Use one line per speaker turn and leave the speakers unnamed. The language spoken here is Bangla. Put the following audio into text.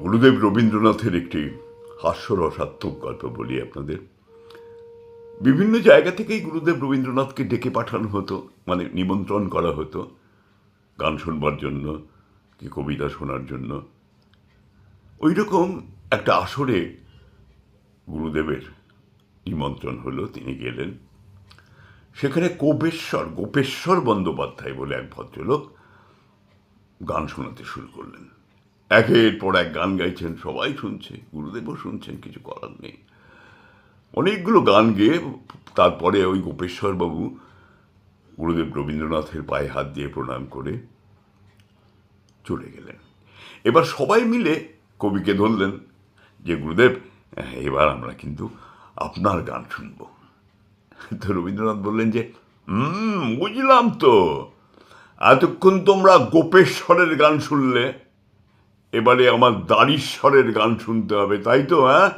গুরুদেব রবীন্দ্রনাথের একটি হাস্যরসাত্মক গল্প বলি আপনাদের। বিভিন্ন জায়গা থেকেই গুরুদেব রবীন্দ্রনাথকে ডেকে পাঠানো হতো, মানে নিমন্ত্রণ করা হতো গান শুনবার জন্য কি কবিতা শোনার জন্য। ওই রকম একটা আসরে গুরুদেবের নিমন্ত্রণ হলো, তিনি গেলেন। সেখানে গোপেশ্বর বন্দ্যোপাধ্যায় বলে এক ভদ্রলোক গান শোনাতে শুরু করলেন। একের পর এক গান গাইছেন, সবাই শুনছে, গুরুদেবও শুনছেন, কিছু করার নেই। অনেকগুলো গান গেয়ে তারপরে ওই গোপেশ্বরবাবু গুরুদেব রবীন্দ্রনাথের পায়ে হাত দিয়ে প্রণাম করে চলে গেলেন। এবার সবাই মিলে কবিকে ধরলেন যে, গুরুদেব, এবার আমরা কিন্তু আপনার গান শুনব। তো রবীন্দ্রনাথ বললেন যে, বুঝলাম তো, এতক্ষণ তোমরা গোপেশ্বরের গান শুনলে, এবারে আমার দাড়িশ্বরের গান শুনতে হবে, তাই তো? হ্যাঁ।